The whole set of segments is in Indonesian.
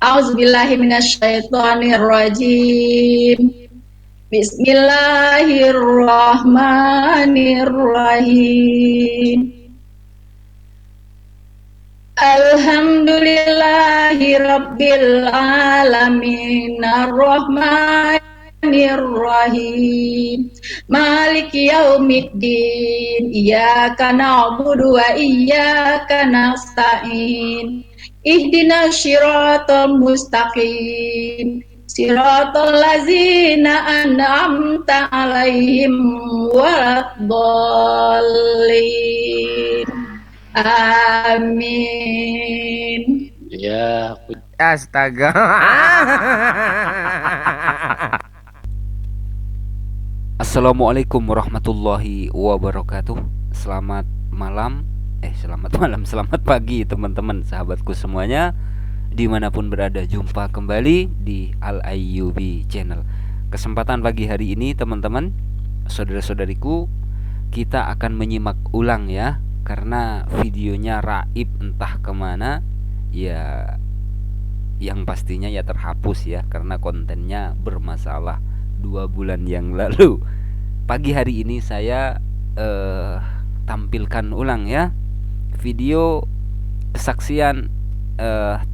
A'udzubillahi minasyaitonirrajim. Bismillahirrahmanirrahim. Alhamdulillahi rabbil alamin arrahmanirrahim maliki yaumiddin iyyaka na'budu wa iyyaka nasta'in ihdinas siratal mustaqim siratal ladzina an'amta 'alaihim waladdallin. Amin. Ya, Astaga. Assalamualaikum warahmatullahi wabarakatuh. Selamat malam, selamat pagi teman-teman, sahabatku semuanya, dimanapun berada. Jumpa kembali di Al Ayyubi Channel. Kesempatan pagi hari ini teman-teman, saudara-saudariku, kita akan menyimak ulang ya, karena videonya raib entah kemana ya, yang pastinya ya terhapus ya, karena kontennya bermasalah 2 bulan yang lalu. Pagi hari ini saya tampilkan ulang ya video kesaksian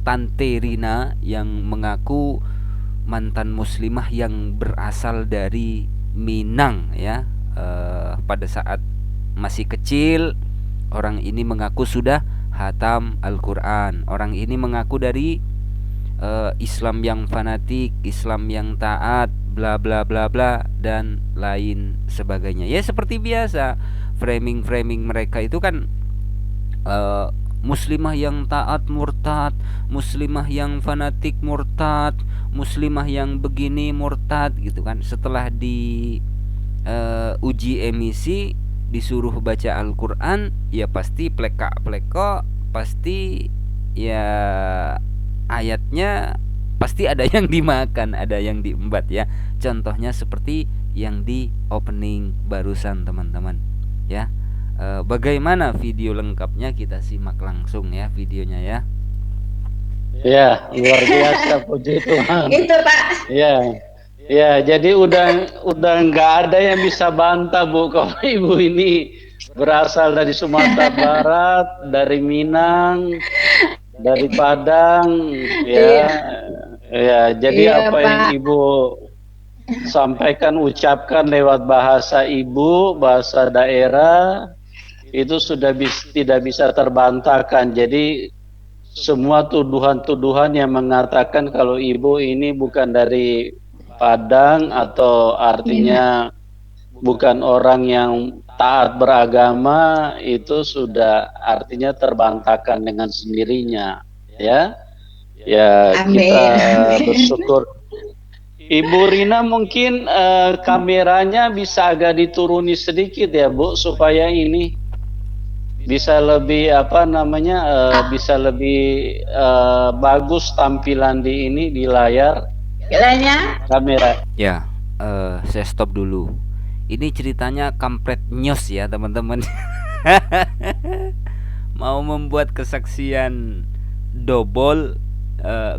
Tante Rina yang mengaku mantan muslimah yang berasal dari Minang ya. Pada saat masih kecil, orang ini mengaku sudah hatam Al-Quran. Orang ini mengaku dari Islam yang fanatik, Islam yang taat, bla bla bla bla, dan lain sebagainya. Ya seperti biasa, framing mereka itu kan muslimah yang taat murtad, muslimah yang fanatik murtad, muslimah yang begini murtad gitu kan. Setelah di uji emisi, disuruh baca Al-Quran, ya pasti pleka-pleko, pasti ya ayatnya pasti ada yang dimakan, ada yang diembat ya. Contohnya seperti yang di opening barusan teman-teman ya. Bagaimana video lengkapnya, kita simak langsung ya videonya ya. ya, luar biasa, puji Tuhan. Itu Pak. Ya, ya, jadi udah nggak ada yang bisa bantah, Bu, kalau Ibu ini berasal dari Sumatera Barat, dari Minang, dari Padang, ya. Ya, jadi Iya, apa yang Pak. Ibu sampaikan, ucapkan lewat bahasa Ibu, bahasa daerah, itu sudah tidak bisa terbantahkan. Jadi semua tuduhan-tuduhan yang mengatakan kalau Ibu ini bukan dari Padang, atau artinya bukan orang yang taat beragama, itu sudah artinya terbantahkan dengan sendirinya ya. Ya, Amin. kita bersyukur. Ibu Rina mungkin kameranya bisa agak dituruni sedikit ya, Bu, supaya ini bisa lebih bisa lebih bagus tampilan di ini di layar kamera. Ya, saya stop dulu. Ini ceritanya kampret nyos ya teman-teman. Mau membuat kesaksian double,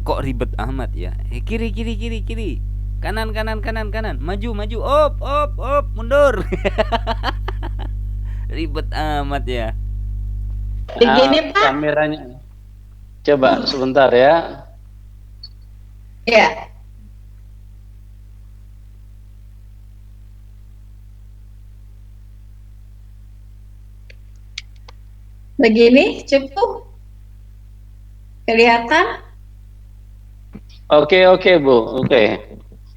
kok ribet amat ya. Kiri, kanan, maju, op, mundur. Ribet amat ya. Begini Pak. Kameranya, coba sebentar ya. Ya. Begini cukup kelihatan? Oke, Bu. Oke.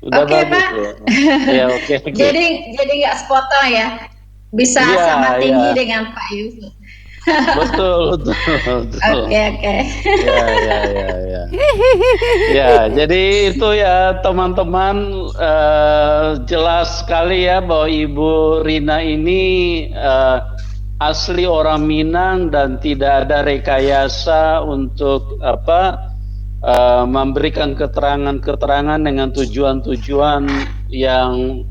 Udah Oke, bagus, Pak. Bu. Ya, oke. Jadi nggak sepotong ya? Bisa Iya, sama tinggi iya. dengan Pak Yusuf. Betul. Oke. Ya. Ya, jadi itu ya teman-teman, jelas sekali ya bahwa Ibu Rina ini asli orang Minang dan tidak ada rekayasa untuk memberikan keterangan-keterangan dengan tujuan-tujuan yang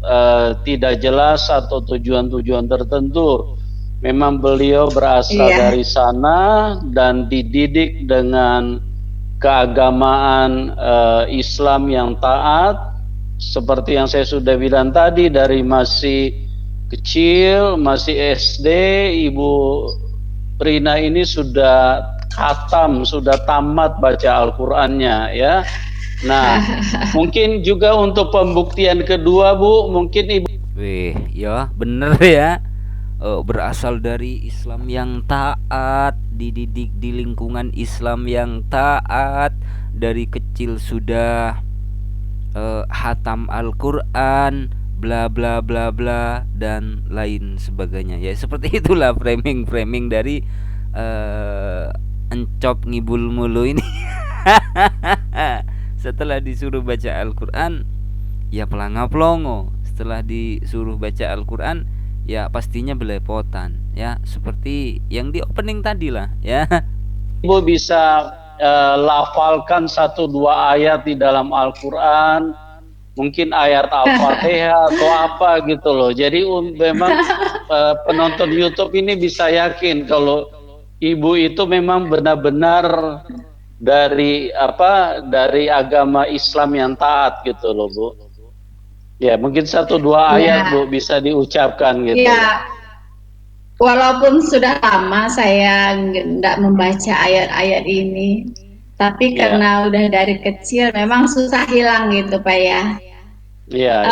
tidak jelas atau tujuan-tujuan tertentu. Memang beliau berasal dari sana dan dididik dengan keagamaan Islam yang taat, seperti yang saya sudah bilang tadi, dari masih kecil, masih SD, Ibu Rina ini sudah khatam, sudah tamat baca Al-Qur'annya ya. Nah, mungkin juga untuk pembuktian kedua, Bu, mungkin Ibu. Wih, ya bener ya. Berasal dari Islam yang taat, dididik di lingkungan Islam yang taat, dari kecil sudah hatam Al-Qur'an, bla bla bla bla dan lain sebagainya. Ya seperti itulah framing dari encop ngibul mulu ini. Setelah disuruh baca Al-Qur'an, ya pelanga-pelongo. Setelah disuruh baca Al-Qur'an, ya pastinya belepotan, ya seperti yang di opening tadi lah, ya. Ibu bisa lafalkan 1-2 ayat di dalam Al-Quran, mungkin ayat Al-Fatihah atau apa gitu loh. Jadi memang penonton YouTube ini bisa yakin kalau Ibu itu memang benar-benar dari agama Islam yang taat gitu loh, Bu. Ya, mungkin 1-2 ayat, Bu, bisa diucapkan gitu. Ya, walaupun sudah lama saya nggak membaca ayat-ayat ini, tapi karena udah dari kecil memang susah hilang gitu, Pak ya. Iya.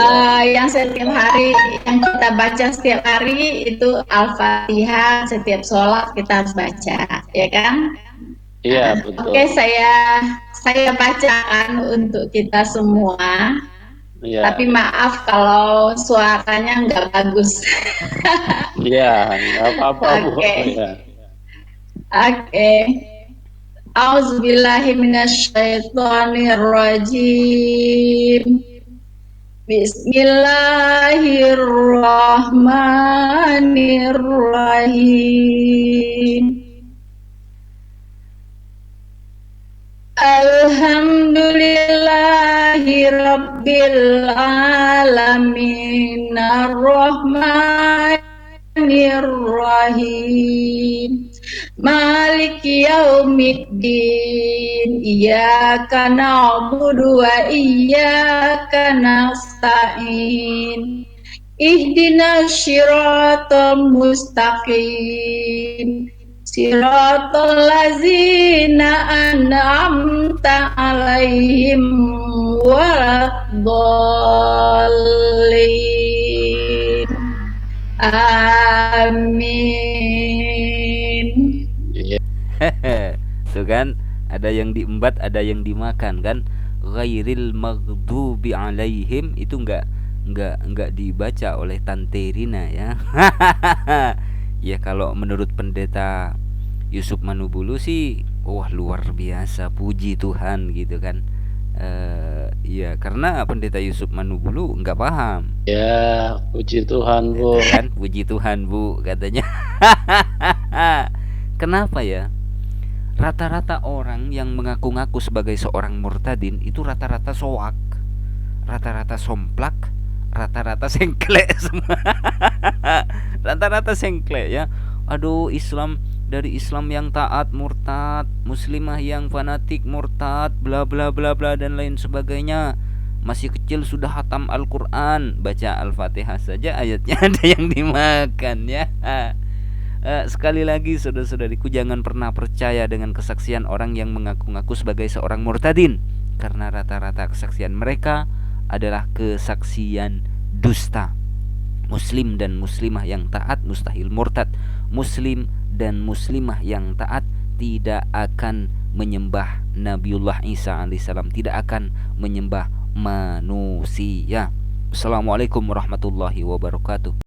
Yang setiap hari, yang kita baca setiap hari itu Al-Fatihah, setiap sholat kita harus baca, ya kan? Iya, betul. Oke, saya bacakan untuk kita semua. Ya. Tapi maaf kalau suaranya nggak bagus. Iya, nggak apa-apa, Bu. Oke. Auzubillahi minasyaitonirrajim. Bismillahirrahmanirrahim. Alhamdulillahi Rabbil Alamin Ar-Rahmanir-Rahim Maliki Yaumiddin Iyyaka na'budu wa iyyaka nasta'in Ihdinas siratal mustaqim Siratal ladzina an'amta 'alaihim waladdallin. Amin. Tuh kan, ada yang diembat, ada yang dimakan kan. Ghairil maghdubi 'alaihim itu enggak dibaca oleh Tante Rina ya. Ya kalau menurut pendeta Yusuf Manubulu sih, wah luar biasa, puji Tuhan gitu kan. Ya karena pendeta Yusuf Manubulu nggak paham. Ya, puji Tuhan, Bu. Kan, puji Tuhan, Bu, katanya. Kenapa ya? Rata-rata orang yang mengaku-ngaku sebagai seorang murtadin itu rata-rata soak, rata-rata somplak, rata-rata sengklek semua. Rata-rata sengklek ya. Aduh, dari Islam yang taat murtad, muslimah yang fanatik murtad, bla bla bla bla dan lain sebagainya. Masih kecil sudah hatam Al-Qur'an, baca Al-Fatihah saja ayatnya ada yang dimakan ya. Sekali lagi saudara-saudariku, jangan pernah percaya dengan kesaksian orang yang mengaku-ngaku sebagai seorang murtadin, karena rata-rata kesaksian mereka adalah kesaksian dusta. Muslim dan muslimah yang taat mustahil murtad. Muslim dan muslimah yang taat tidak akan menyembah Nabiullah Isa alaihissalam, tidak akan menyembah manusia. Assalamualaikum warahmatullahi wabarakatuh.